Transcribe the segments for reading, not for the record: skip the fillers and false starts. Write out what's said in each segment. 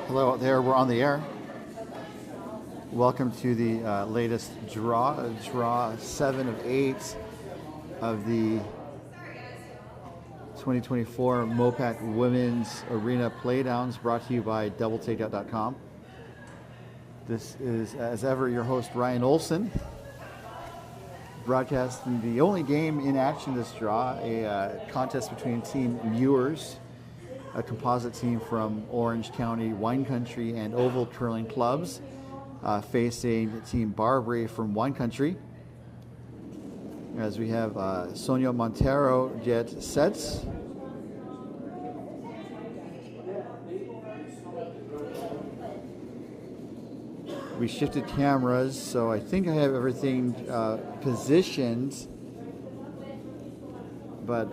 Hello out there, we're on the air. Welcome to the latest draw 7 of 8 of the 2024 MoPac Women's Arena Playdowns, brought to you by doubletakeout.com. This is, as ever, your host Ryan Olson, broadcasting the only game in action this draw, a contest between Team Mewers, a composite team from Orange County Wine Country and Oval Curling Clubs, facing Team Barbree from Wine Country. As we have Sonia Montero get sets. We shifted cameras, so I think I have everything positioned, but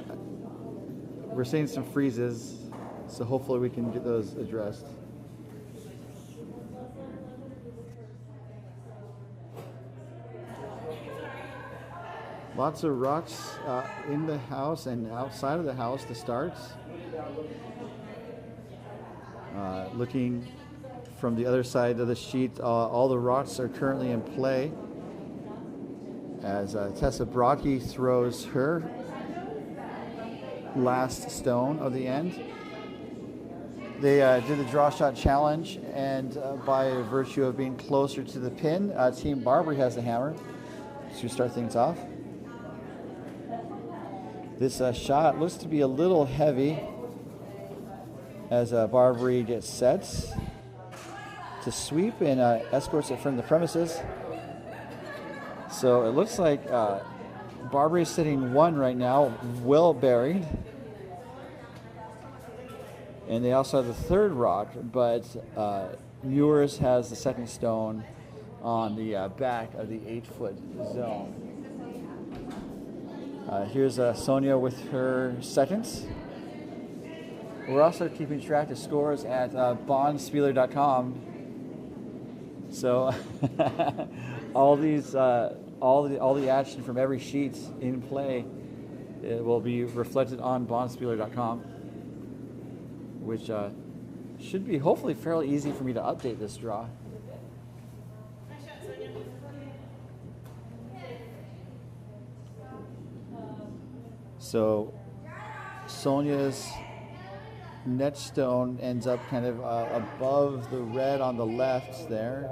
we're seeing some freezes, so hopefully we can get those addressed. Lots of rocks in the house and outside of the house to start. Looking from the other side of the sheet, all the rocks are currently in play as Tessa Brocky throws her last stone of the end. They did the draw shot challenge, and by virtue of being closer to the pin, Team Barbree has the hammer to start things off. This shot looks to be a little heavy as Barbree gets set to sweep and escorts it from the premises. So it looks like Barbree is sitting one right now, well buried. And they also have the third rock, but Mewers has the second stone on the back of the 8-foot zone. Here's Sonia with her seconds. We're also keeping track of scores at bondspieler.com. So all the action from every sheet in play, it will be reflected on bondspieler.com, which should be hopefully fairly easy for me to update this draw. So Sonia's net stone ends up kind of above the red on the left there,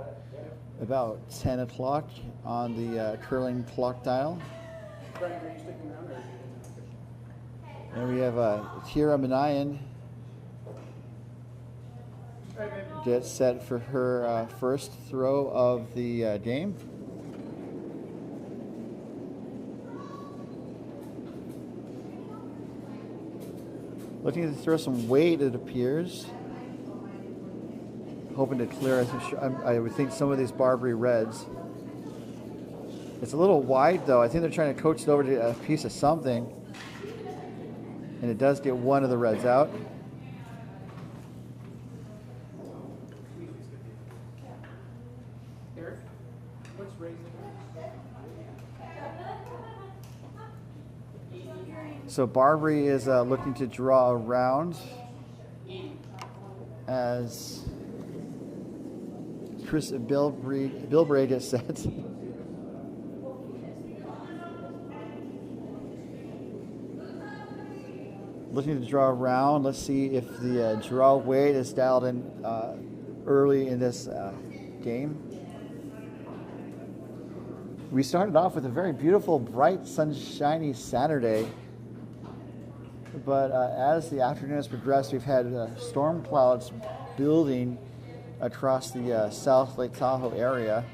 about 10 o'clock on the curling clock dial. And we have Kira Manayan get set for her first throw of the game. Looking to throw some weight, it appears. Hoping to clear, I would think, some of these Barbree reds. It's a little wide, though. I think they're trying to coach it over to a piece of something. And it does get one of the reds out. So Barbree is looking to draw around as Chris Barbree gets set. Looking to draw around. Let's see if the draw weight is dialed in early in this game. We started off with a very beautiful, bright, sunshiny Saturday. But as the afternoon has progressed, we've had storm clouds building across the South Lake Tahoe area.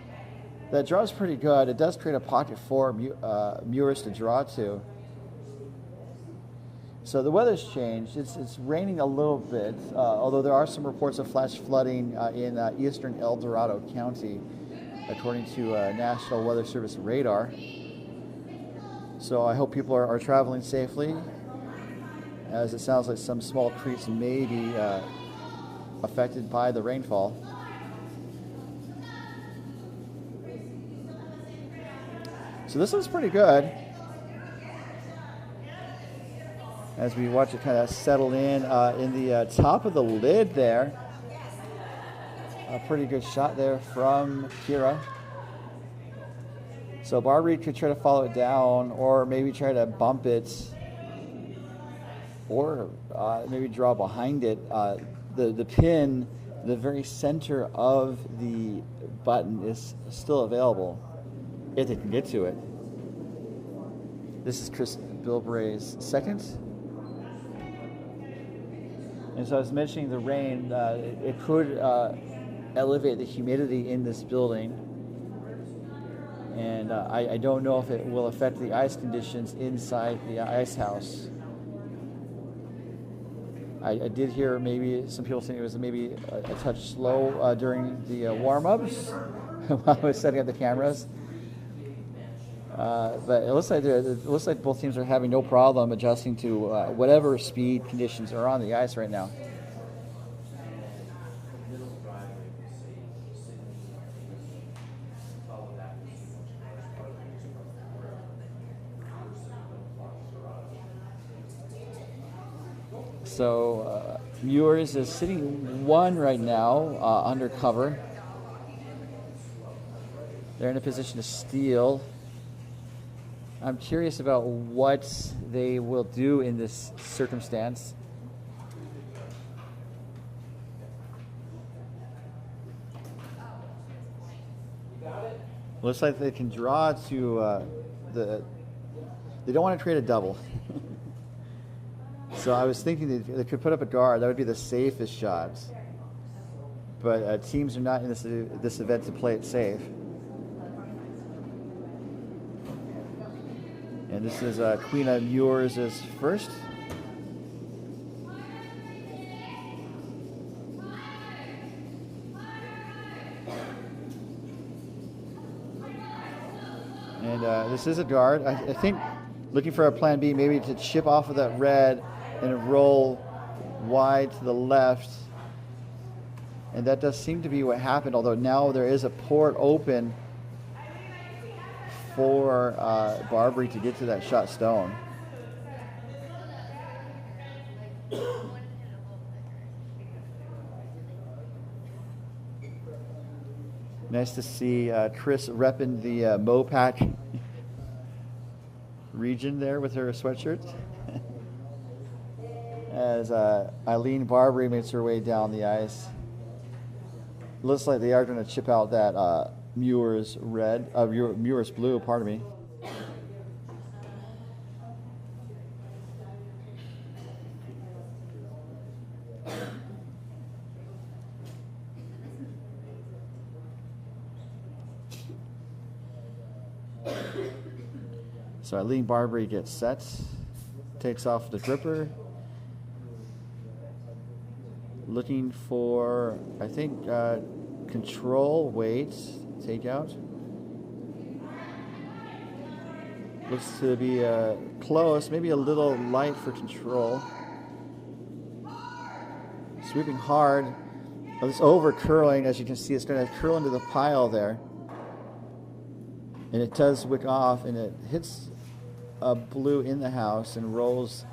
That draw is pretty good. It does create a pocket for Mewers to draw to. So the weather's changed. It's raining a little bit, although there are some reports of flash flooding in eastern El Dorado County, according to National Weather Service radar. So I hope people are traveling safely, as it sounds like some small creeks may be affected by the rainfall. So this looks pretty good. as we watch it kind of settle in the top of the lid there. a pretty good shot there from Kira. So Barbree could try to follow it down, or maybe try to bump it, or maybe draw behind it. The pin, the very center of the button, is still available if they can get to it. This is Chris Bilbray's second. And so I was mentioning the rain. It could elevate the humidity in this building. And I don't know if it will affect the ice conditions inside the ice house. I did hear maybe some people saying it was maybe a touch slow during the warm-ups while I was setting up the cameras. But it looks like both teams are having no problem adjusting to whatever speed conditions are on the ice right now. So Mewers is sitting 1 right now under cover. They're in a position to steal. I'm curious about what they will do in this circumstance. Looks like they can draw to they don't want to create a double. So I was thinking they could put up a guard. That would be the safest shot. But teams are not in this event to play it safe. And this is Queen of Mewers is first. And this is a guard. I think looking for a plan B, maybe to chip off of that red and roll wide to the left. And that does seem to be what happened, although now there is a port open for Barbree to get to that shot stone. Nice to see Chris repping the MoPac region there with her sweatshirt. As Eileen Barbree makes her way down the ice. Looks like they are going to chip out that Mewers red, Mewers blue, pardon me. So Eileen Barbree gets set, takes off the gripper, looking for, I think, control, weight, takeout. Looks to be close, maybe a little light for control. Sweeping hard. It's over curling, as you can see, it's going to curl into the pile there. And it does wick off, and it hits a blue in the house and rolls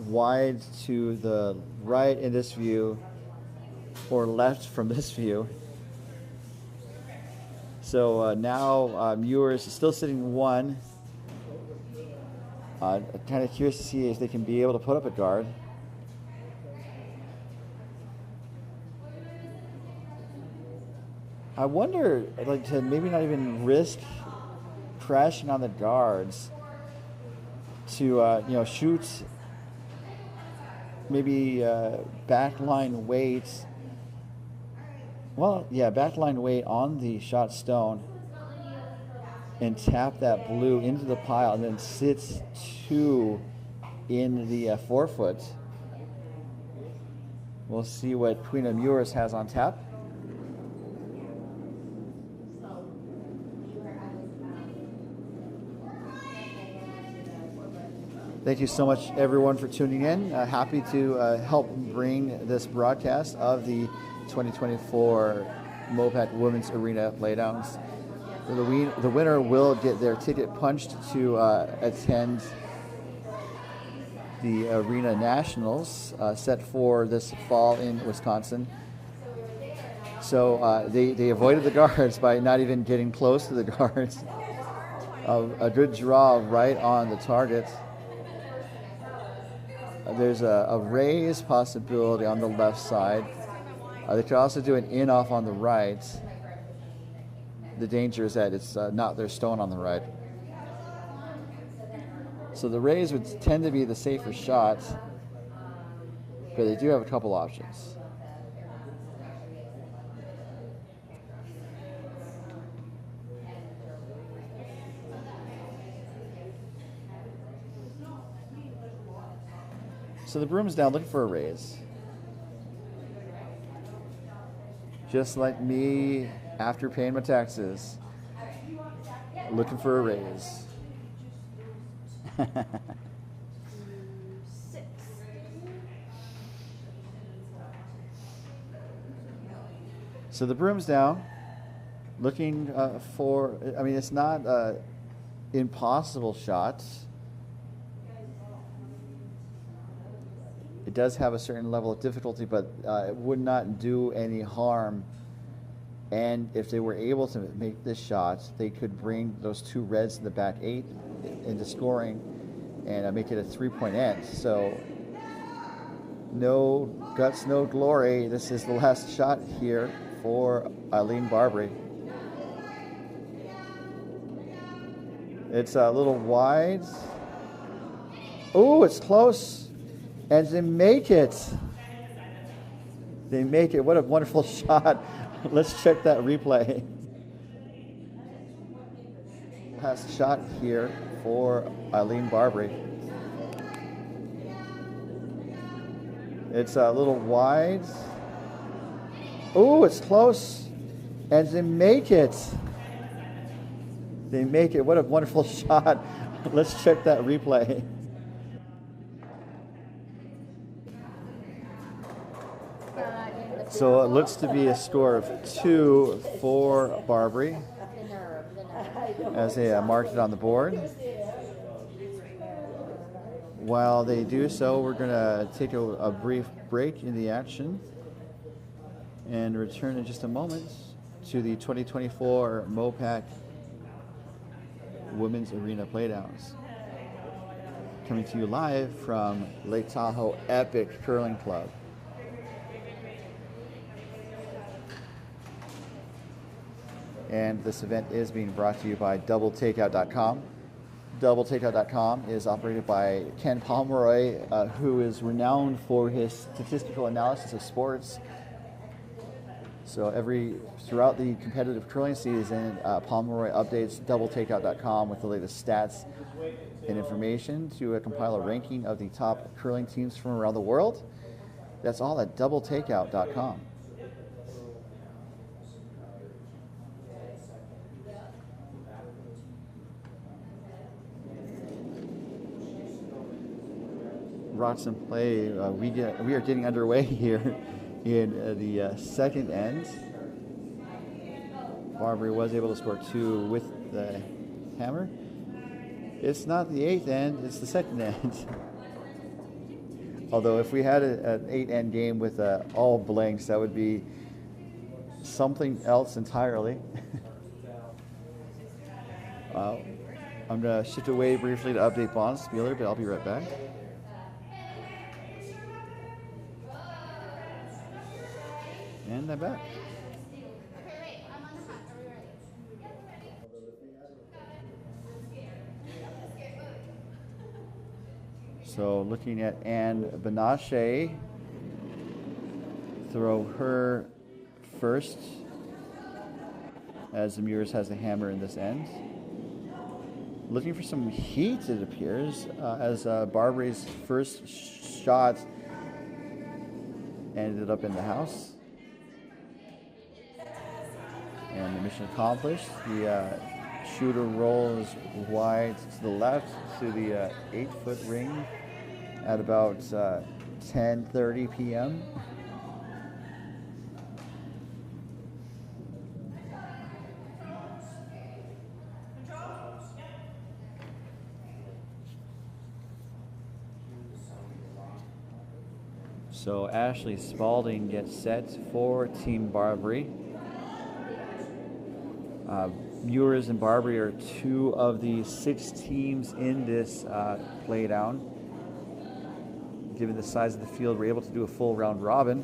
wide to the right in this view, or left from this view. So now Mewers is still sitting 1. Kind of curious to see if they can be able to put up a guard. I wonder, like, to maybe not even risk crashing on the guards, to shoot maybe backline weight. Well, yeah, backline weight on the shot stone and tap that blue into the pile, and then sits 2 in the forefoot. We'll see what Queen of Mewers has on tap. Thank you so much, everyone, for tuning in. Happy to help bring this broadcast of the 2024 MoPac Women's Arena Playdowns. The winner will get their ticket punched to attend the Arena Nationals set for this fall in Wisconsin. So they avoided the guards by not even getting close to the guards. A good draw right on the target. There's a raise possibility on the left side. They could also do an in-off on the right. The danger is that it's not their stone on the right. So the raise would tend to be the safer shot, but they do have a couple options. So the broom's down looking for a raise. Just like me after paying my taxes, looking for a raise. So the broom's down, looking for, I mean, it's not an impossible shot. It does have a certain level of difficulty, but it would not do any harm. And if they were able to make this shot, they could bring those two reds in the back eight into scoring and make it a 3-point end. So no guts, no glory. This is the last shot here for Eileen Barbree. It's a little wide. Oh, it's close. And they make it. They make it. What a wonderful shot. Let's check that replay. Last shot here for Eileen Barbree. It's a little wide. Oh, it's close. And they make it. They make it. What a wonderful shot. Let's check that replay. So it looks to be a score of 2 for Barbree as they marked it on the board. While they do so, we're going to take a brief break in the action and return in just a moment to the 2024 MoPac Women's Arena Playdowns. Coming to you live from Lake Tahoe Epic Curling Club. And this event is being brought to you by DoubleTakeout.com. DoubleTakeout.com is operated by Ken Pomeroy, who is renowned for his statistical analysis of sports. So throughout the competitive curling season, Pomeroy updates DoubleTakeout.com with the latest stats and information to compile a ranking of the top curling teams from around the world. That's all at DoubleTakeout.com. Rocks and play. We are getting underway here in the second end. Barbree was able to score 2 with the hammer. It's not the 8th end, it's the second end. Although if we had an 8-end game with all blanks, that would be something else entirely. I'm going to shift away briefly to update Bond Spieler, but I'll be right back. And I'm back. So looking at Anne Benache, throw her first as the Mewers has the hammer in this end. Looking for some heat, it appears, as Barbree's first shot ended up in the house. And the mission accomplished. The shooter rolls wide to the left to the 8-foot ring at about 10:30 p.m. So Ashley Spalding gets set for Team Barbree. Mewers and Barbree are 2 of the 6 teams in this Playdown. Given the size of the field, we're able to do a full round robin,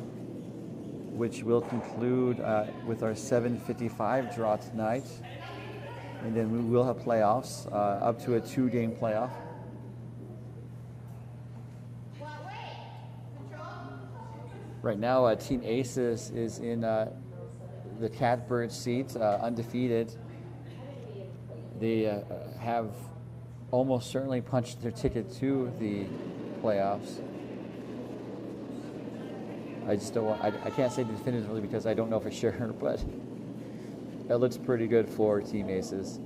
which will conclude with our 7:55 draw tonight. And then we will have playoffs, up to a 2-game playoff. Right now, Team Aces is in the Catbird seat, undefeated. They have almost certainly punched their ticket to the playoffs. I just don't want, I can't say definitively because I don't know for sure, but that looks pretty good for Team Aces.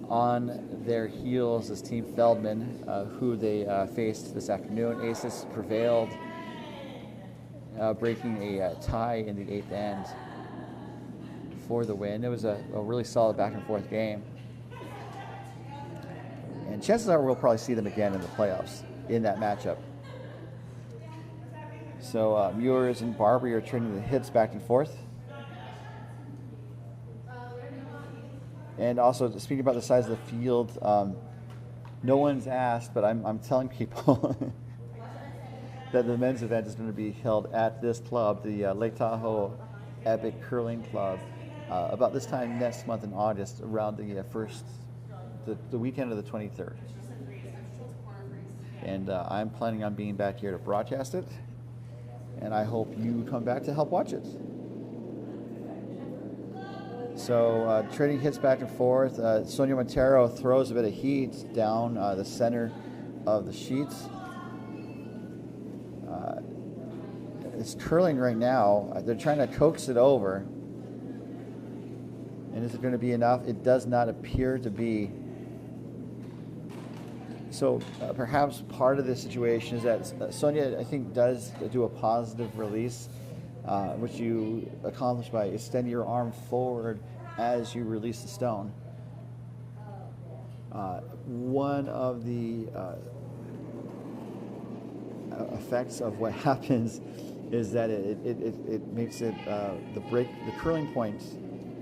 On their heels is Team Feldman, who they faced this afternoon. Aces prevailed, breaking a tie in the 8th end for the win. It was a really solid back and forth game. And chances are we'll probably see them again in the playoffs in that matchup. So Mewers and Barbree are trading the hits back and forth. And also, speaking about the size of the field, no one's asked, but I'm telling people that the men's event is going to be held at this club, the Lake Tahoe Epic Curling Club, about this time next month in August, around the weekend of the 23rd. And I'm planning on being back here to broadcast it, and I hope you come back to help watch it. So trading hits back and forth. Sonia Montero throws a bit of heat down the center of the sheets. It's curling right now. They're trying to coax it over. And is it going to be enough? It does not appear to be. So perhaps part of the situation is that Sonia, I think, does do a positive release, which you accomplish by extending your arm forward as you release the stone. One of the effects of what happens is that it makes it the curling point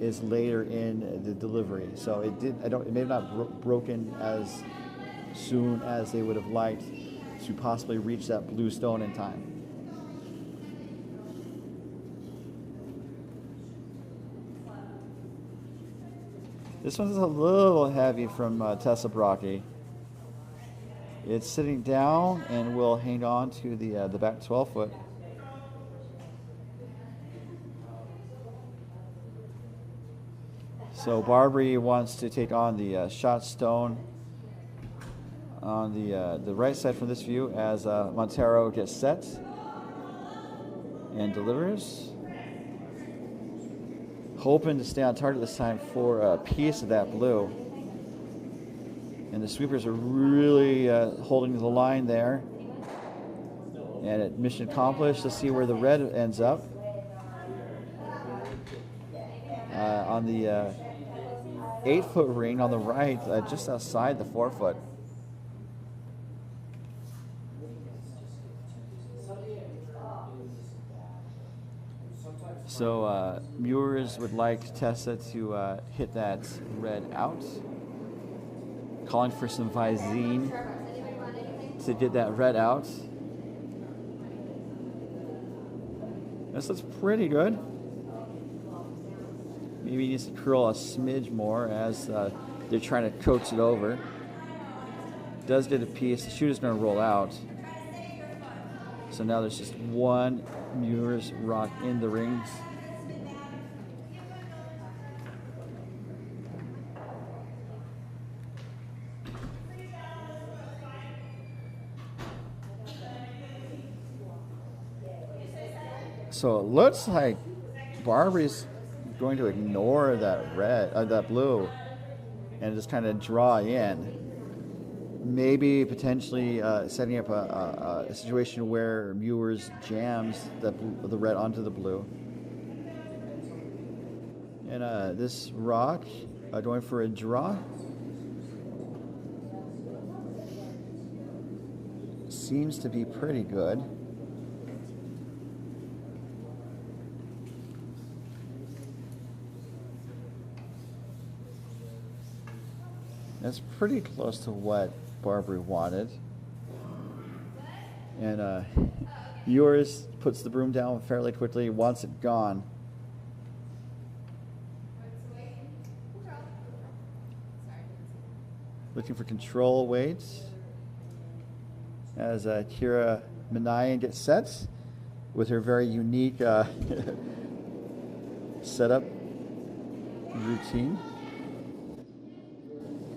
is later in the delivery. So it may have not broken as soon as they would have liked to possibly reach that blue stone in time. This one's a little heavy from Tessa Brocky. It's sitting down and will hang on to the back 12 foot. So Barbree wants to take on the shot stone on the right side from this view as Montero gets set and delivers. Hoping to stay on target this time for a piece of that blue. And the sweepers are really holding the line there. And mission accomplished. Let's see where the red ends up. On the 8 foot ring on the right, just outside the 4 foot. So Mewers would like Tessa to hit that red out. Calling for some Visine to get that red out. This looks pretty good. Maybe he needs to curl a smidge more as they're trying to coax it over. Does get a piece. The shooter's going to roll out. So now there's just one Mewers rock in the rings. So it looks like Barbree's going to ignore that red, that blue, and just kind of draw in. Maybe potentially setting up a situation where Mewers jams the red onto the blue. And this rock going for a draw. Seems to be pretty good. That's pretty close to what Barbree wanted. And Mewers puts the broom down fairly quickly, wants it gone. Looking for control weights as Kira Manayan gets set with her very unique setup routine.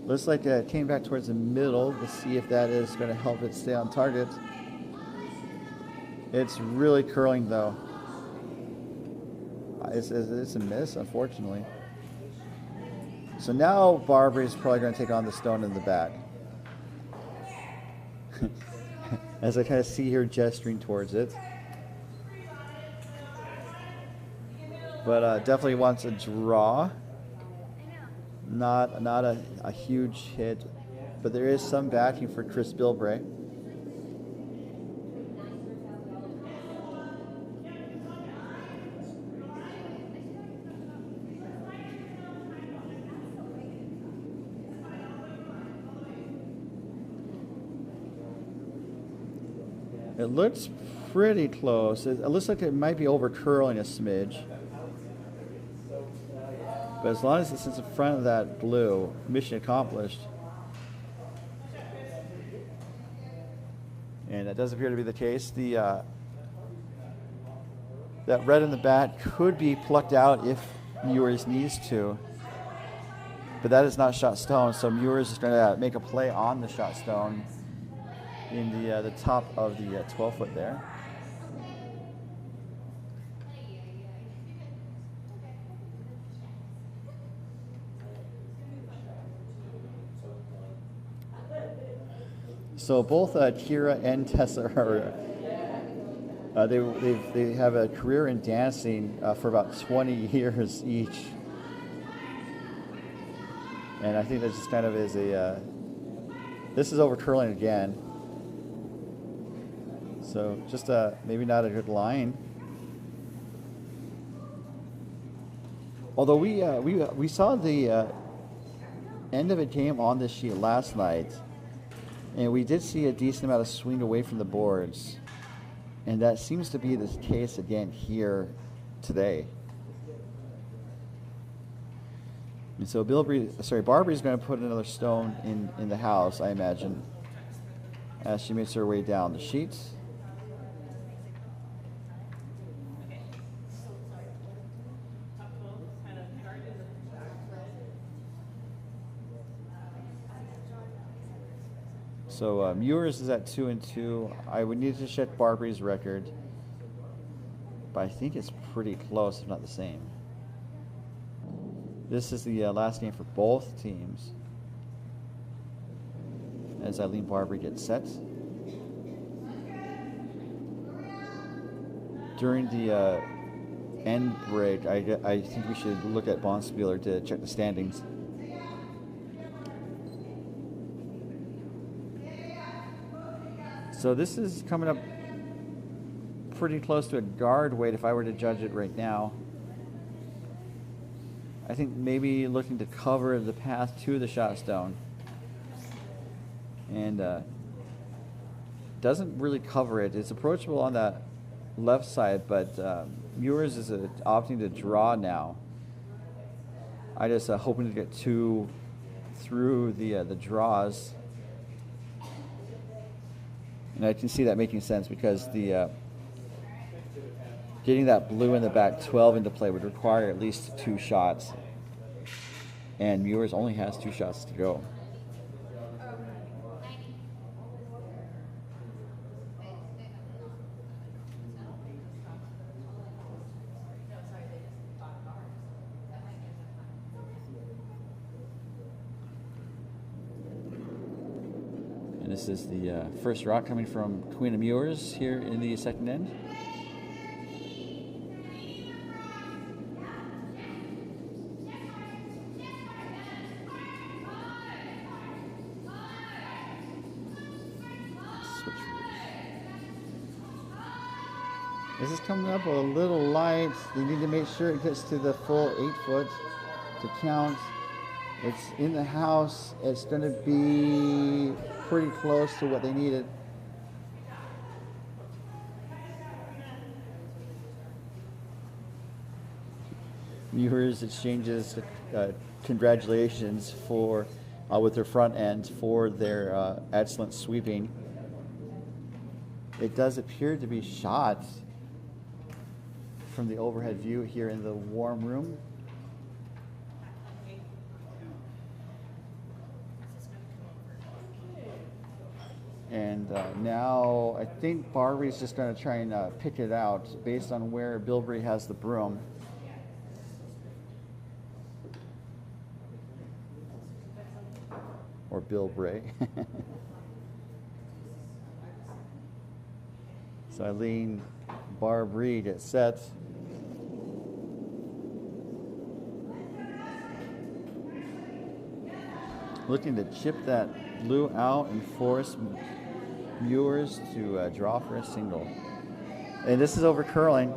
Looks like it came back towards the middle. Let's see if that is going to help it stay on target. It's really curling though. It's a miss, unfortunately. So now Barbree is probably going to take on the stone in the back. As I kind of see her gesturing towards it. But definitely wants a draw. Not a huge hit, but there is some backing for Chris Barbree. It looks pretty close. It looks like it might be over curling a smidge. But as long as it's in front of that blue, mission accomplished. And that does appear to be the case. That red in the back could be plucked out if Mewers needs to. But that is not shot stone, so Mewers is going to make a play on the shot stone in the top of the 12-foot there. So both Kira and Tessa are they have a career in dancing for about 20 years each, and I think that just kind of is a this is over curling again. So just maybe not a good line. Although we saw the end of a game on this sheet last night, and we did see a decent amount of swing away from the boards, and that seems to be the case again here today. And so Barbree is going to put another stone in the house, I imagine, as she makes her way down the sheets. So Mewers is at 2-2. I would need to check Barbree's record, but I think it's pretty close, if not the same. This is the last game for both teams. As Eileen Barbree gets set. During the end break, I think we should look at Bonspieler to check the standings. So this is coming up pretty close to a guard weight if I were to judge it right now. I think maybe looking to cover the path to the shot stone. And doesn't really cover it. It's approachable on that left side, but Mewers is opting to draw now. I just hoping to get two through the draws. And I can see that making sense because the getting that blue in the back 12 into play would require at least 2 shots. And Mewers only has 2 shots to go. And this is the first rock coming from Queen of Mewers here in the second end. This is coming up a little light. You need to make sure it gets to the full 8 foot to count. It's in the house. It's going to be pretty close to what they needed. Mewers exchanges congratulations for with their front end for their excellent sweeping. It does appear to be shot from the overhead view here in the warm room. And now I think Barbree's just going to try and pick it out based on where Barbree has the broom. Or Barbree. So Eileen, Barbree gets set. Looking to chip that blue out and force Mewers to draw for a single. And this is over curling.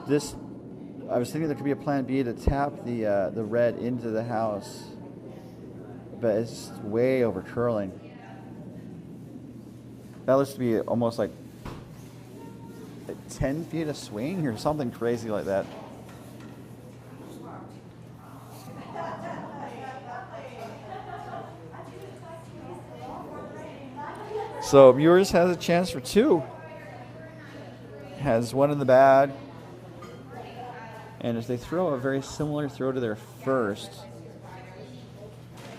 This, I was thinking there could be a plan B to tap the red into the house, but it's way over curling. That looks to be almost like 10 feet of swing or something crazy like that. So Mewers has a chance for two. Has one in the bag. And if they throw a very similar throw to their first,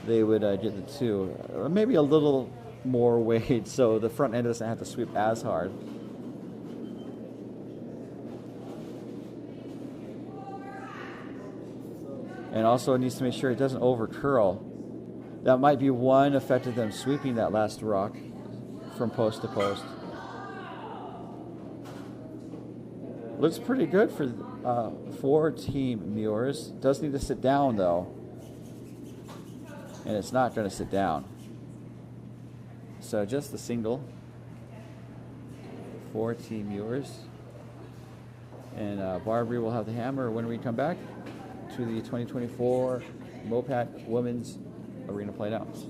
they would get the two. Maybe a little more weight so the front end doesn't have to sweep as hard. And also it needs to make sure it doesn't over curl. That might be one effect of them sweeping that last rock from post to post. Looks pretty good for Team Mewers. Does need to sit down though. And it's not going to sit down. So just the single for Team Mewers. And Barbree will have the hammer when we come back to the 2024 MoPac Women's Arena Playdowns.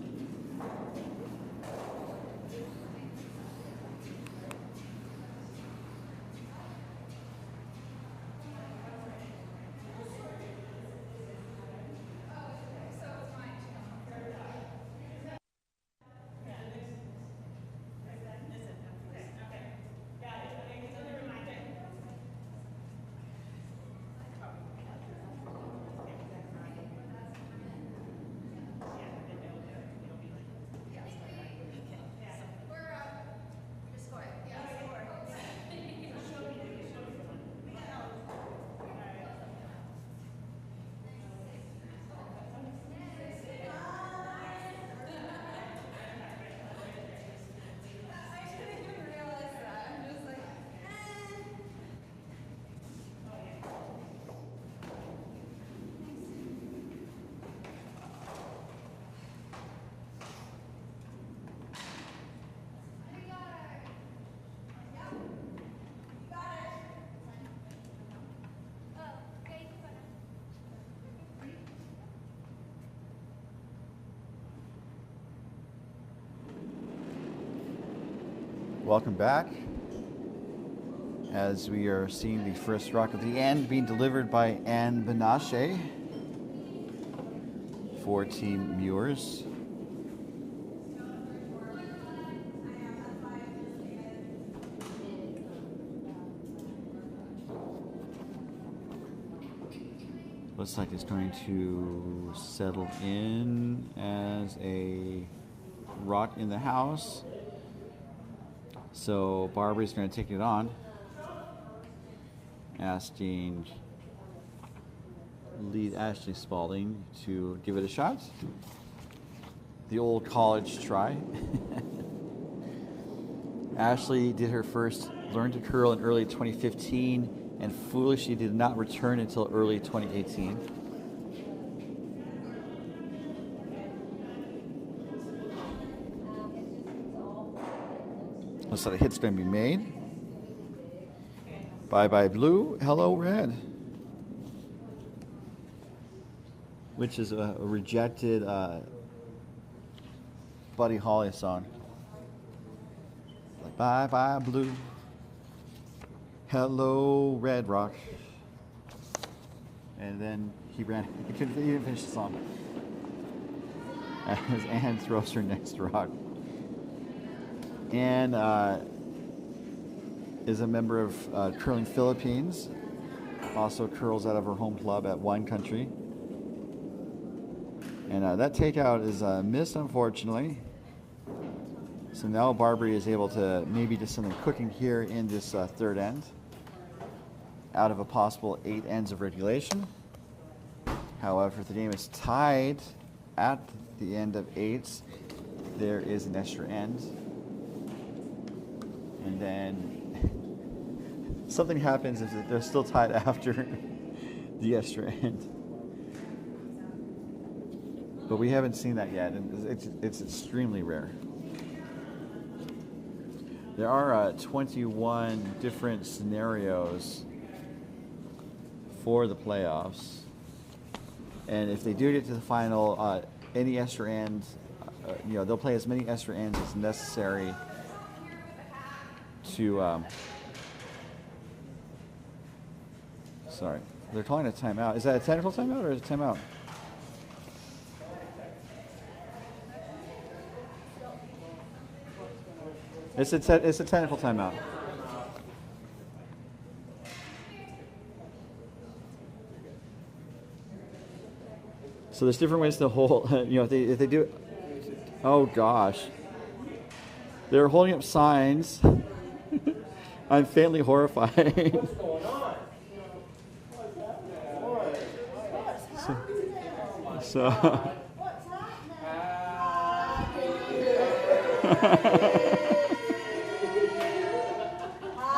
Welcome back, as we are seeing the first rock of the end being delivered by Anne Benache for Team Mewers. Looks like it's going to settle in as a rock in the house. So Barbree's going to take it on, asking lead Ashley Spalding to give it a shot. The old college try. Ashley did her first learn to curl in early 2015 and foolishly did not return until early 2018. Looks like a hit's going to be made. Bye-bye blue, hello red. which is a rejected Buddy Holly song. Like, bye bye blue, hello Red Rock. And then he didn't finish the song. As Anne throws her next rock. Anne is a member of Curling Philippines. Also curls out of her home club at Wine Country. And that takeout is missed, unfortunately. So now Barbree is able to maybe do something cooking here in this third end, out of a possible 8 ends of regulation. However, if the game is tied at the end of 8s, there is an extra end. And then something happens if they're still tied after the extra end. But we haven't seen that yet, and it's extremely rare. There are 21 different scenarios for the playoffs. And if they do get to the final, any extra end, they'll play as many extra ends as necessary to. Sorry, they're calling a timeout. Is that a technical timeout or is it a timeout? It's a technical timeout. So there's different ways to hold. If they do. Oh gosh, they're holding up signs. I'm faintly horrified. What's going on? So.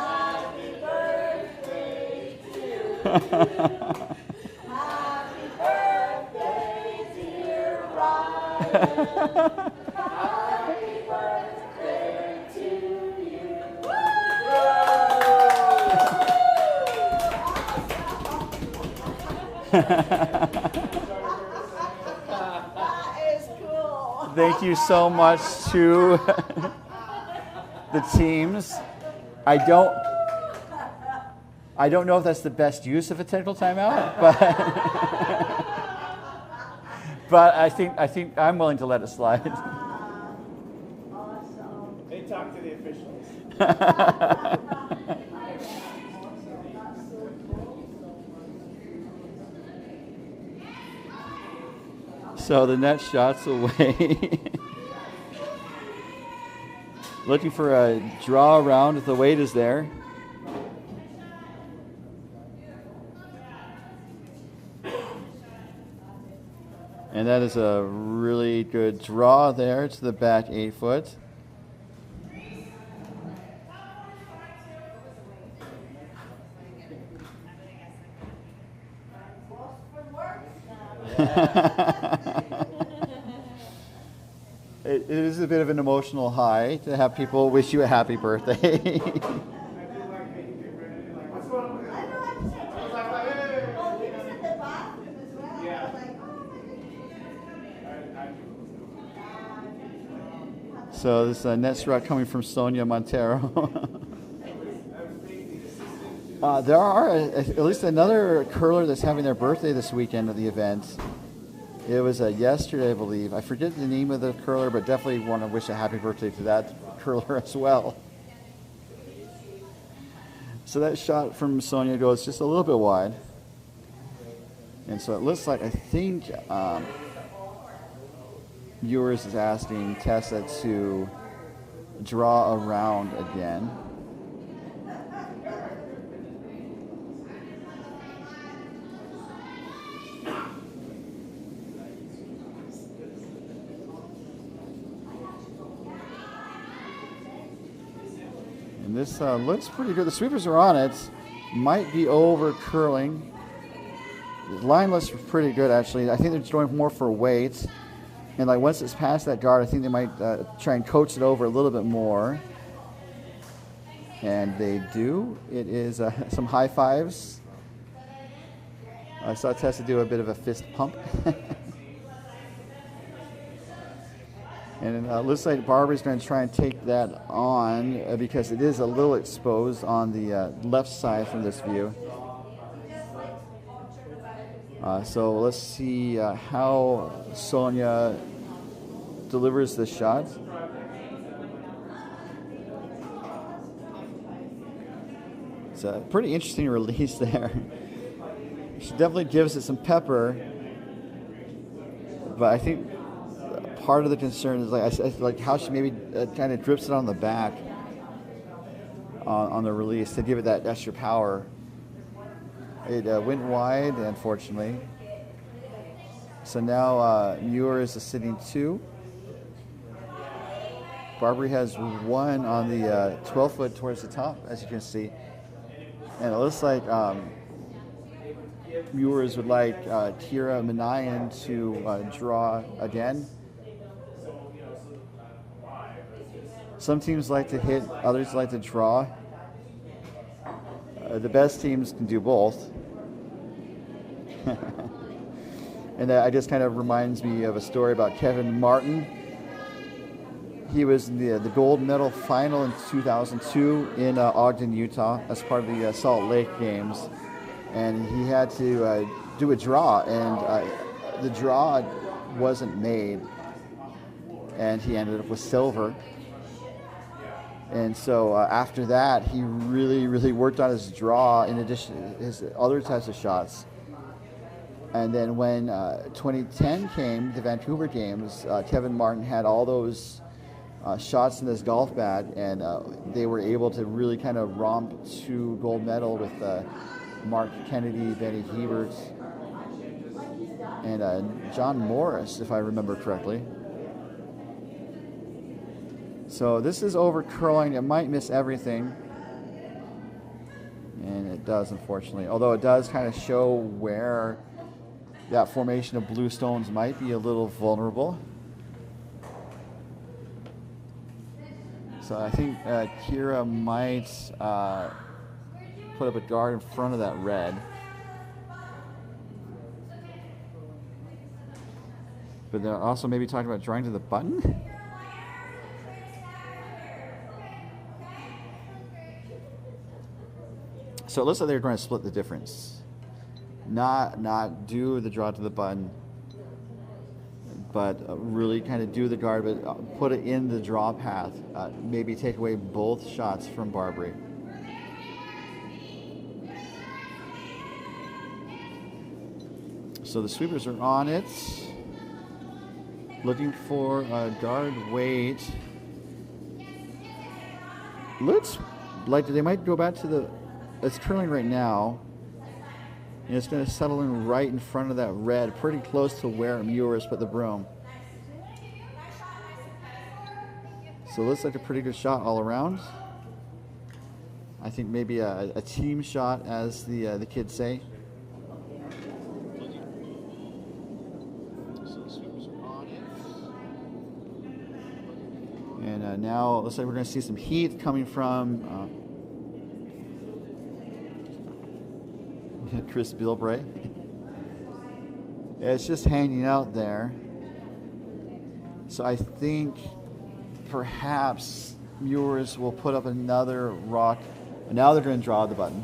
Happy birthday to you. Happy birthday, dear Ryan. Happy birthday to you. That is cool. Thank you so much to the teams. I don't know if that's the best use of a technical timeout, but I think I'm willing to let it slide. Awesome. They talk to the officials. So the net shots away. Looking for a draw around if the weight is there. And that is a really good draw there to the back 8 foot. It is a bit of an emotional high to have people wish you a happy birthday. So this net strut coming from Sonia Montero. There are at least another curler that's having their birthday this weekend at the event. It was yesterday, I believe. I forget the name of the curler, but definitely want to wish a happy birthday to that curler as well. So that shot from Sonia goes just a little bit wide. And so it looks like, I think Mewers is asking Tessa to draw around again. And this looks pretty good. The sweepers are on it. Might be over curling. The line looks pretty good, actually. I think they're just going more for weight. And like once it's past that guard, I think they might try and coach it over a little bit more. And they do. It is some high fives. I saw Tessa do a bit of a fist pump. And it looks like Barbree's going to try and take that on because it is a little exposed on the left side from this view. So let's see how Sonia delivers this shot. It's a pretty interesting release there. She definitely gives it some pepper, but I think part of the concern is like how she maybe kind of drips it on the back on the release to give it that extra power. It went wide, unfortunately. So now Mewers is sitting 2. Barbree has 1 on the 12-foot towards the top, as you can see. And it looks like Mewers would like Kira Manayan to draw again. Some teams like to hit, others like to draw. The best teams can do both. And that just kind of reminds me of a story about Kevin Martin. He was in the gold medal final in 2002 in Ogden, Utah, as part of the Salt Lake Games. And he had to do a draw, and the draw wasn't made. And he ended up with silver. And so after that, he really worked on his draw in addition to his other types of shots. And then when 2010 came, the Vancouver Games, Kevin Martin had all those shots in his golf bag, and they were able to really kind of romp to gold medal with Mark Kennedy, Benny Hebert, and John Morris, if I remember correctly. So this is over curling. It might miss everything. And it does, unfortunately. Although it does kind of show where that formation of blue stones might be a little vulnerable. So I think Kira might put up a guard in front of that red. But they're also maybe talking about drawing to the button. So it looks like they're going to split the difference. Not do the draw to the button, but really kind of do the guard, but put it in the draw path. Maybe take away both shots from Barbree. So the sweepers are on it. Looking for a guard weight. Looks like they might go back to the... It's curling right now, and it's going to settle in right in front of that red, pretty close to where Mewers put the broom. So it looks like a pretty good shot all around. I think maybe a team shot, as the kids say. And now it looks like we're going to see some heat coming from Chris Barbree. It's just hanging out there. So I think perhaps Mewers will put up another rock. And now they're going to draw the button.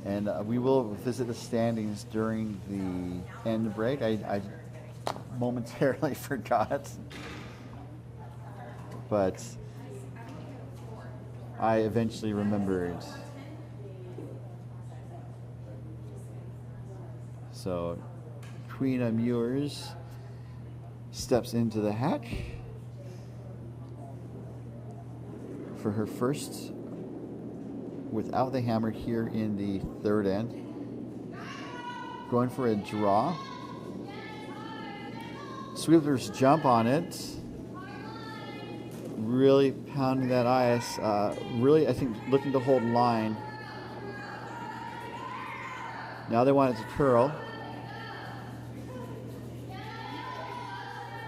And we will visit the standings during the end break. I momentarily forgot, but I eventually remembered. So Queen of Mewers steps into the hack for her first without the hammer here in the third end. Going for a draw. Sweepers jump on it. Really pounding that ice. Really, I think, looking to hold line. Now they want it to curl.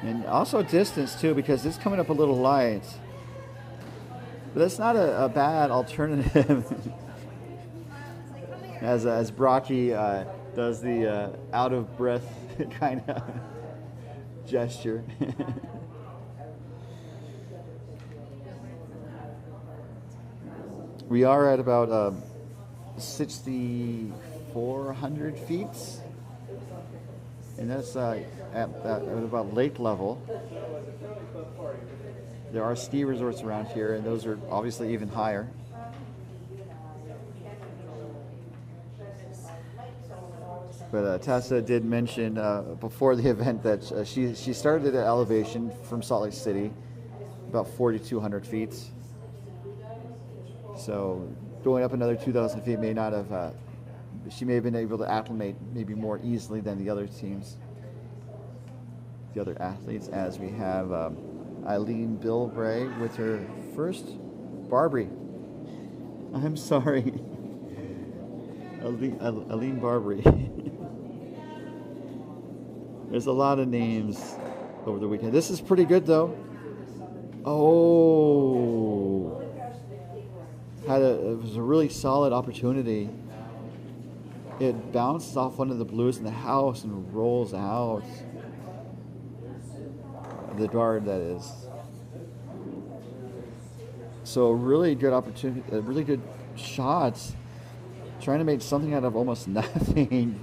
And also distance too, because it's coming up a little light. But that's not a bad alternative. as Brocky does the out of breath kind of gesture. We are at about 6,400 feet, and that's at about lake level. There are ski resorts around here, and those are obviously even higher. But Tessa did mention before the event that she started at elevation from Salt Lake City, about 4,200 feet. So going up another 2,000 feet may not have, she may have been able to acclimate maybe more easily than the other teams, the other athletes, as we have Eileen Barbree with her first Barbree. I'm sorry. Eileen Barbree. There's a lot of names over the weekend. This is pretty good though. Oh. It was a really solid opportunity. It bounces off one of the blues in the house and rolls out. The dart, that is. So really good opportunity, really good shots. Trying to make something out of almost nothing.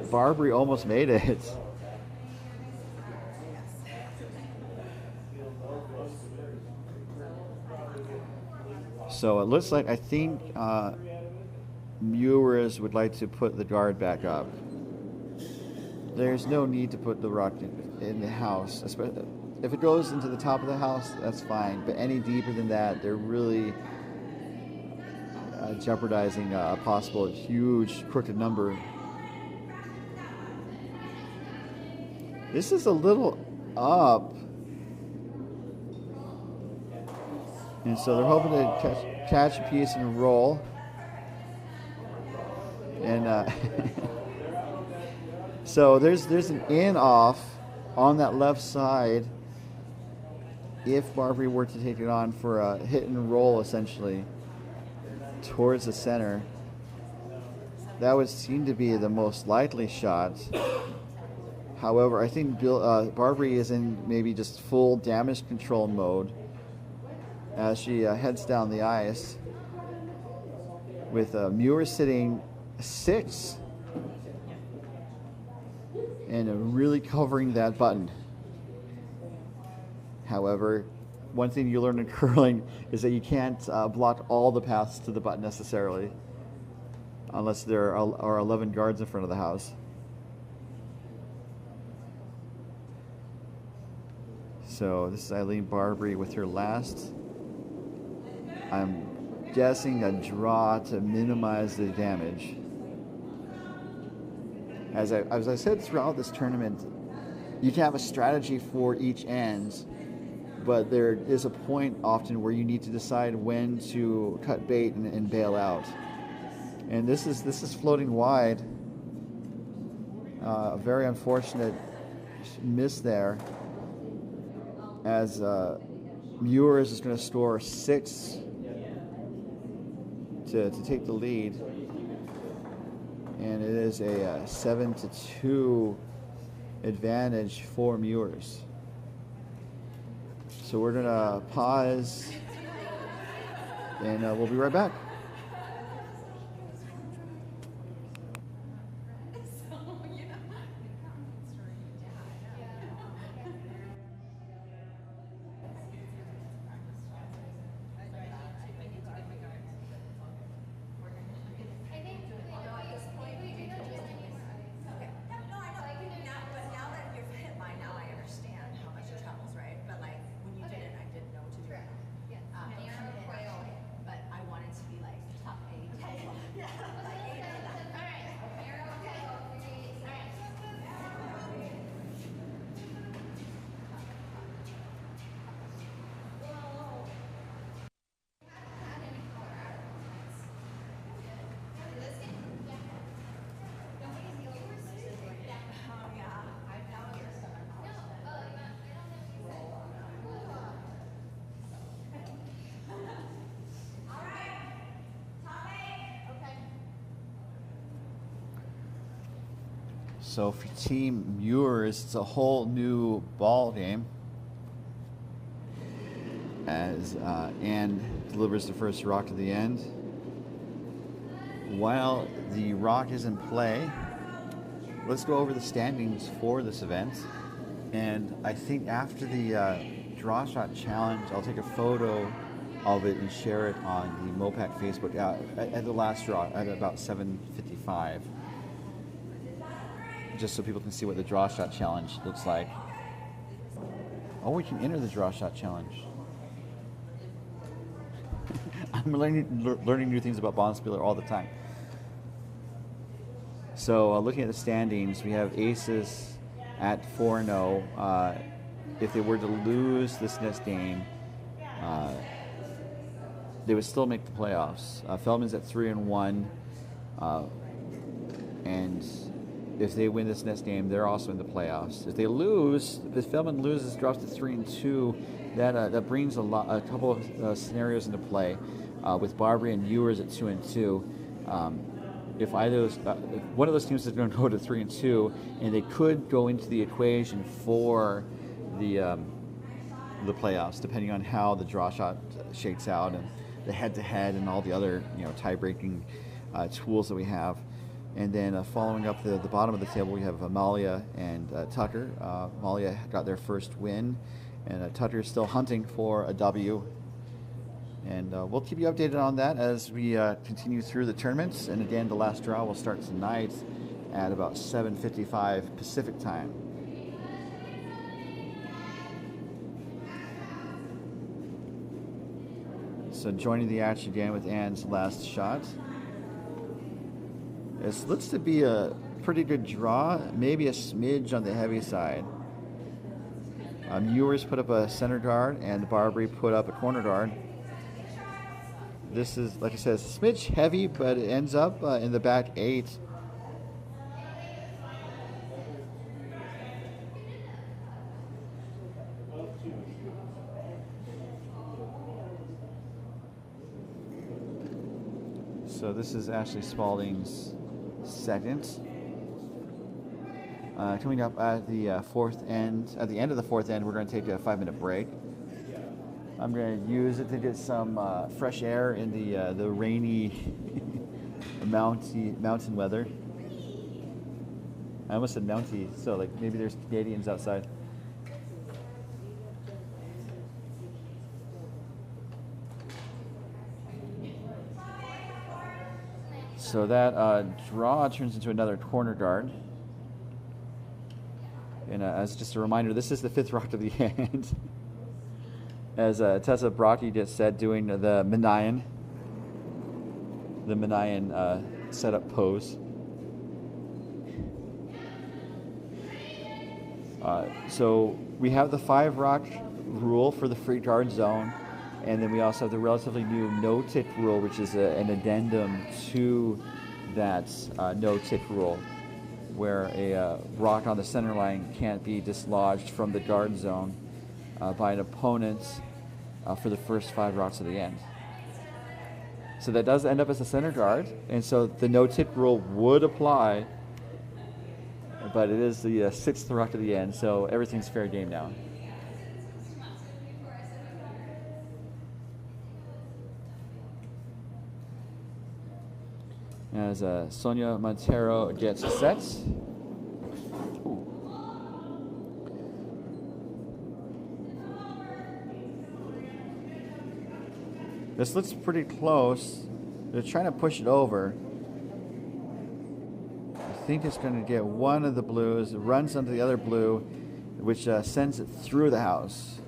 Barbree almost made it. So it looks like, I think Mewers would like to put the guard back up. There's no need to put the rock in the house. If it goes into the top of the house, that's fine. But any deeper than that, they're really jeopardizing a possible huge crooked number. This is a little up. And so they're hoping to catch a piece and roll. And so there's an in off on that left side if Barbree were to take it on for a hit and roll, essentially, towards the center. That would seem to be the most likely shot. However, I think Barbree is in maybe just full damage control mode as she heads down the ice, with Mewers sitting 6 and really covering that button. However, one thing you learn in curling is that you can't block all the paths to the button necessarily, unless there are 11 guards in front of the house. So this is Eileen Barbree with her last, I'm guessing, a draw to minimize the damage. As I said throughout this tournament, you can have a strategy for each end, but there is a point often where you need to decide when to cut bait and bail out. And this is floating wide. A very unfortunate miss there, as Mewers is going to score 6 to take the lead, and it is a 7-2 advantage for Mewers. So we're going to pause, and we'll be right back. But I wanted to be like So for Team Mewers, it's a whole new ball game. As Ann delivers the first rock to the end. While the rock is in play, let's go over the standings for this event. And I think after the draw shot challenge, I'll take a photo of it and share it on the MoPac Facebook at the last draw at about 7:55, just so people can see what the draw shot challenge looks like. Oh, we can enter the draw shot challenge. I'm learning new things about Bonspieler all the time. So looking at the standings, we have aces at 4-0. If they were to lose this next game, they would still make the playoffs. Feldman's at 3-1, and if they win this next game, they're also in the playoffs. If they lose, if Feldman loses, drops to 3-2, that brings a couple of scenarios into play. With Barbree and Mewers at 2-2, if one of those teams is going to go to 3-2, and they could go into the equation for the playoffs, depending on how the draw shot shakes out and the head-to-head and all the other tie-breaking tools that we have. And then following up the bottom of the table, we have Amalia and Tucker. Amalia got their first win, and Tucker is still hunting for a W. And we'll keep you updated on that as we continue through the tournaments. And again, the last draw will start tonight at about 7:55 Pacific time. So joining the action again with Ann's last shot. It looks to be a pretty good draw, maybe a smidge on the heavy side. Mewers put up a center guard and Barbree put up a corner guard. This is, like I said, a smidge heavy, but it ends up in the back 8. So this is Ashley Spalding's second. Coming up at the fourth end, at the end of the fourth end, we're going to take a 5-minute break. I'm going to use it to get some fresh air in the rainy mountain weather. I almost said mounty, so like maybe there's Canadians outside. So that draw turns into another corner guard. And as just a reminder, this is the 5th rock of the end. As Tessa Brockie just said, doing the Manayan setup pose. So we have the 5 rock rule for the free guard zone, and then we also have the relatively new no tick rule, which is an addendum to that no tick rule, where a rock on the center line can't be dislodged from the guard zone by an opponent for the first 5 rocks of the end. So that does end up as a center guard, and so the no-tick rule would apply, but it is the 6th rock of the end, so everything's fair game now. As Sonia Montero gets set. This looks pretty close. They're trying to push it over. I think it's going to get one of the blues, runs onto the other blue, which sends it through the house.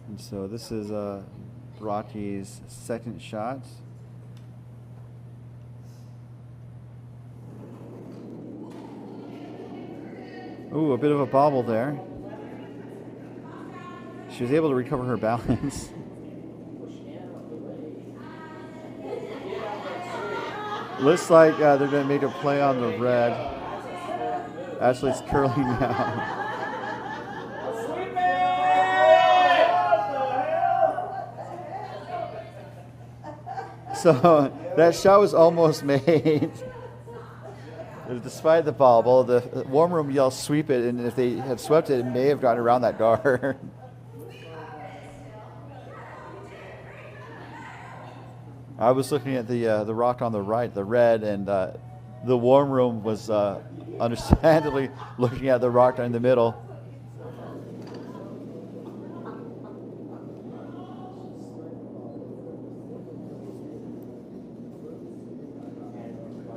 And so this is Brockie's second shot. Ooh, a bit of a bobble there. She was able to recover her balance. Looks like they're going to make a play on the red. Actually, it's curling now. So that shot was almost made. Despite the bobble, the warm room yelled sweep it, and if they had swept it, it may have gotten around that guard. I was looking at the rock on the right, the red, and the warm room was understandably looking at the rock in the middle.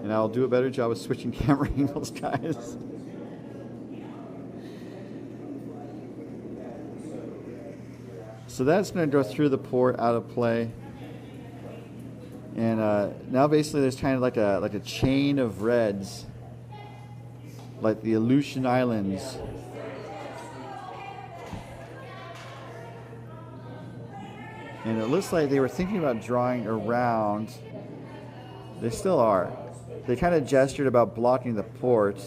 And I'll do a better job of switching camera angles, guys. So that's going to go through the port, out of play. And now basically there's kind of like a chain of reds, like the Aleutian Islands. And it looks like they were thinking about drawing around. They still are. They kind of gestured about blocking the port.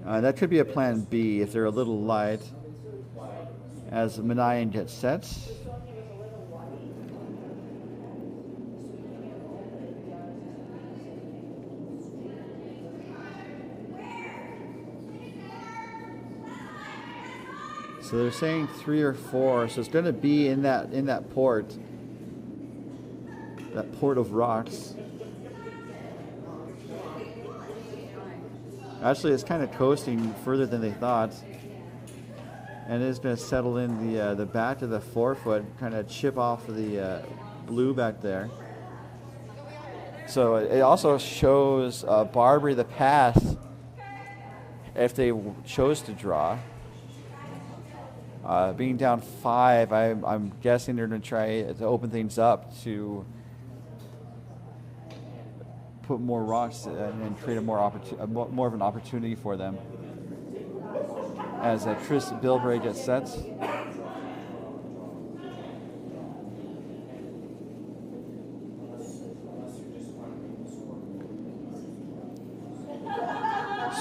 That could be a plan B if they're a little light as Manayan gets set. So they're saying 3 or 4, so it's going to be in that port of rocks. Actually, it's kind of coasting further than they thought, and it's going to settle in the back of the forefoot, kind of chip off of the blue back there. So it also shows Barbree the path if they chose to draw. Being down 5, I'm guessing they're going to try to open things up to put more rocks and create a more of an opportunity for them. As Tris Bilbray gets set.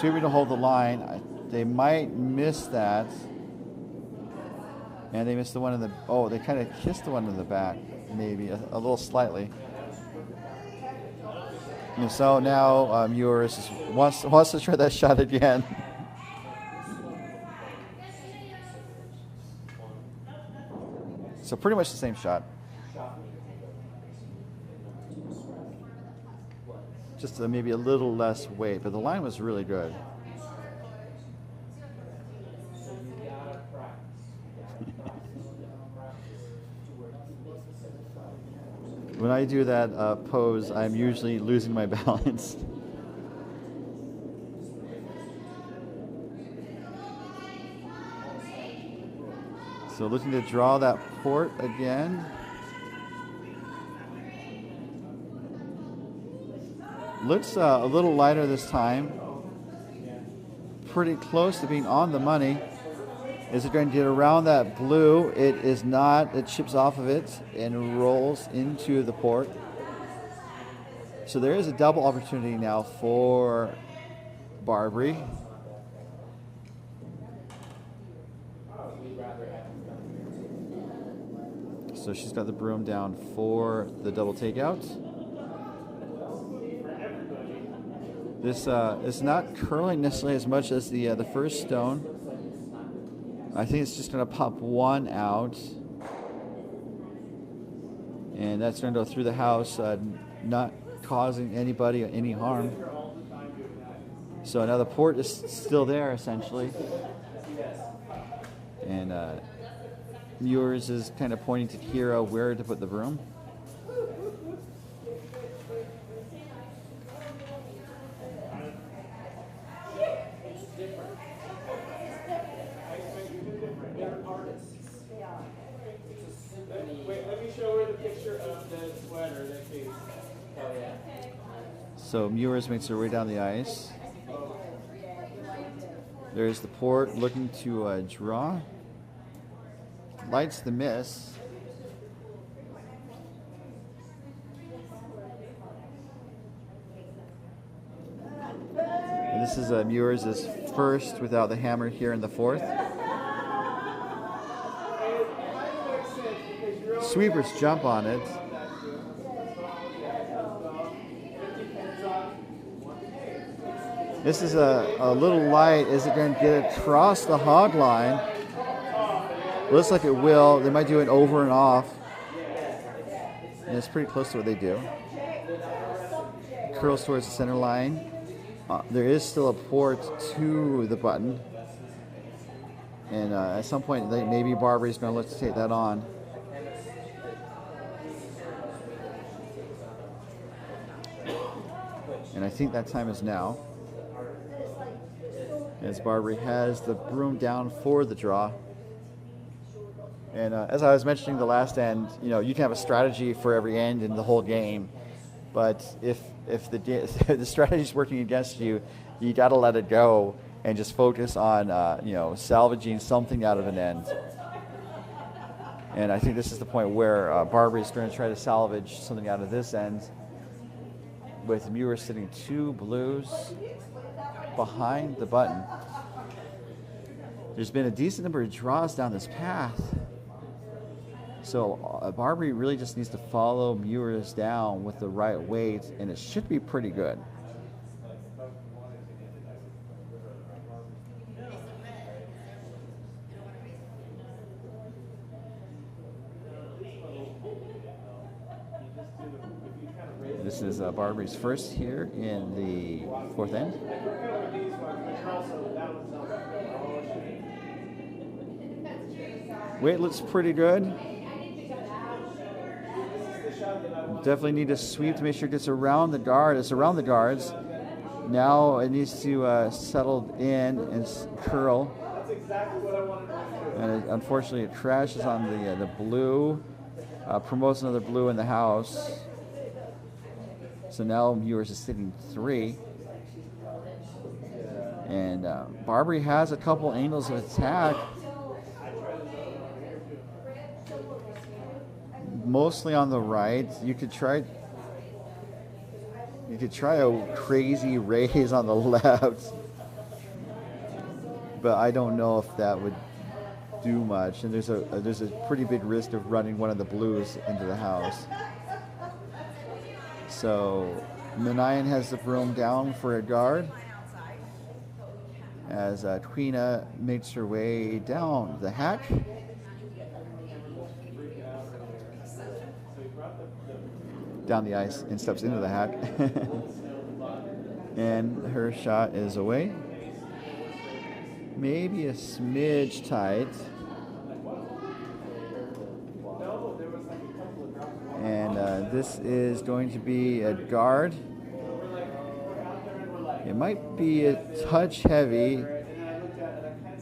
Sweeping to hold the line. They might miss that. And they missed the one in the... Oh, they kind of kissed the one in the back, maybe, a little slightly. And so now Mewers wants to try that shot again. So pretty much the same shot. Just maybe a little less weight, but the line was really good. When I do that pose, I'm usually losing my balance. So looking to draw that port again. Looks a little lighter this time. Pretty close to being on the money. Is it going to get around that blue? It is not. It chips off of it and rolls into the port. So there is a double opportunity now for Barbree. So she's got the broom down for the double takeout. This is not curling necessarily as much as the first stone. I think it's just going to pop one out. And that's going to go through the house, not causing anybody any harm. So now the port is still there, essentially. And Mewers is kind of pointing to Kira where to put the broom. So Mewers makes her way down the ice. There's the port looking to draw. Lights the miss. And this is Mewers' first without the hammer here in the fourth. Sweepers jump on it. This is a little light. Is it going to get across the hog line? Looks like it will. They might do it over and off. And it's pretty close to what they do. Curls towards the center line. There is still a port to the button. And at some point, maybe Barbree's going to look to take that on. And I think that time is now. As Barbree has the broom down for the draw. And as I was mentioning the last end, you can have a strategy for every end in the whole game. But if the strategy is working against you, you got to let it go and just focus on salvaging something out of an end. And I think this is the point where Barbree is going to try to salvage something out of this end, with Mewers sitting 2 blues behind the button. There's been a decent number of draws down this path. So Barbree really just needs to follow Mewers down with the right weight, and it should be pretty good. This is Barbree's first here in the fourth end. Weight looks pretty good. Definitely need to sweep to make sure it gets around the guard. It's around the guards. Now it needs to settle in and curl. And unfortunately, it crashes on the blue. Promotes another blue in the house. So now Mewers is sitting 3. And Barbree has a couple angles of attack. Mostly on the right. You could try a crazy raise on the left. But I don't know if that would do much. And there's a pretty big risk of running one of the blues into the house. So Manayan has the broom down for a guard as Tweena makes her way down the hack. Down the ice and steps into the hack. And her shot is away. Maybe a smidge tight. And this is going to be a guard. It might be a touch heavy,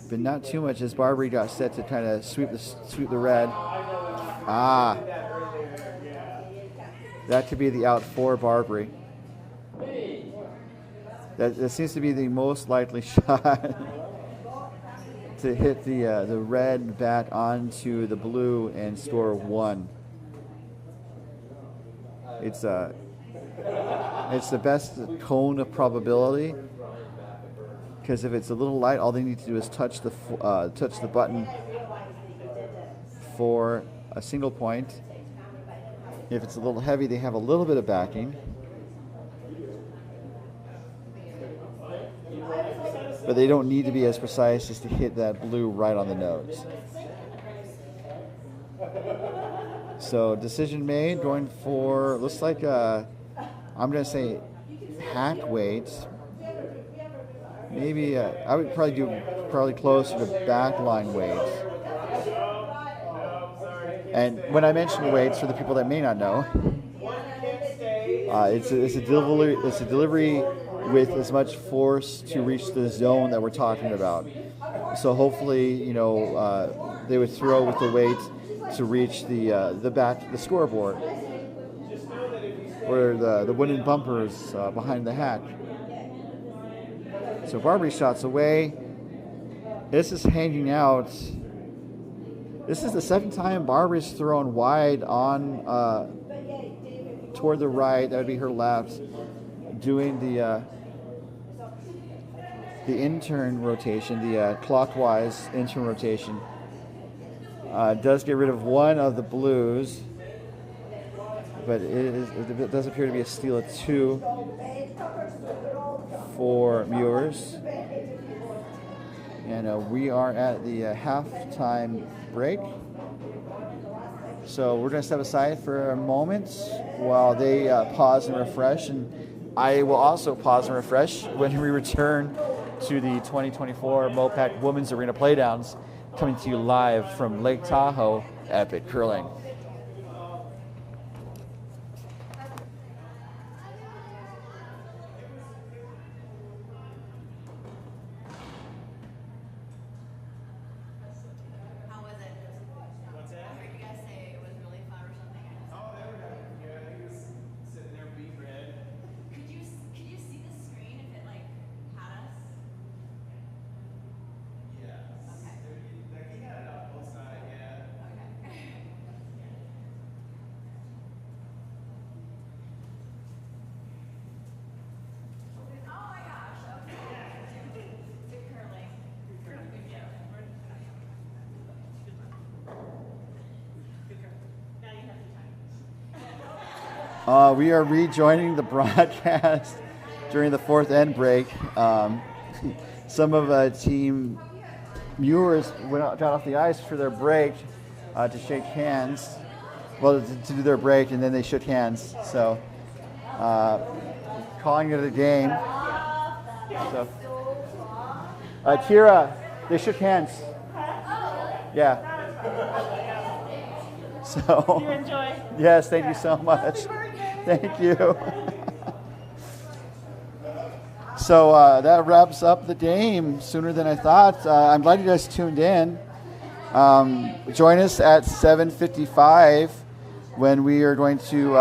but not too much, as Barbree got set to kind of sweep the red. That could be the out for Barbree. That seems to be the most likely shot to hit the red bat onto the blue and score 1. It's the best cone of probability, because if it's a little light, all they need to do is touch the button for a single point. If it's a little heavy, they have a little bit of backing. But they don't need to be as precise as to hit that blue right on the nose. So decision made, going for, looks like, I'm going to say hack weight. Maybe, I would probably do closer to backline weights. And when I mention weights, for the people that may not know, it's a delivery with as much force to reach the zone that we're talking about. So hopefully, they would throw with the weight to reach the scoreboard, or the wooden bumpers behind the hack. So Barbree shots away. This is hanging out. This is the second time Barbree's thrown wide on toward the right. That would be her left, doing the intern rotation, the clockwise intern rotation. Does get rid of one of the blues, but it does appear to be a steal of 2 for Mewers. And we are at the halftime break. So we're going to step aside for a moment while they pause and refresh. And I will also pause and refresh when we return to the 2024 MoPac Women's Arena Playdowns, coming to you live from Lake Tahoe Epic Curling. We are rejoining the broadcast during the 4th end break. Some of Team Mewers got off the ice for their break to shake hands. Well, to do their break, and then they shook hands. So, calling it a game. So, Kira, they shook hands. Yeah. So. You enjoy? Yes, thank you so much. Thank you. So that wraps up the game sooner than I thought. I'm glad you guys tuned in. Join us at 7:55 when we are going to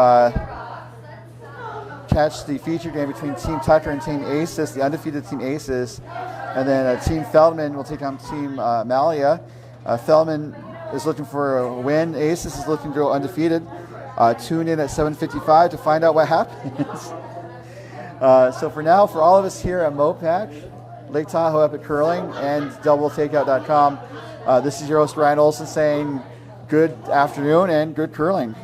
catch the feature game between Team Tucker and Team Aces, the undefeated Team Aces. And then Team Feldman will take on Team Malia. Feldman is looking for a win. Aces is looking to go undefeated. Tune in at 7:55 to find out what happens. So for now, for all of us here at MoPac, Lake Tahoe Epic Curling, and DoubleTakeout.com, this is your host Ryan Olson saying good afternoon and good curling.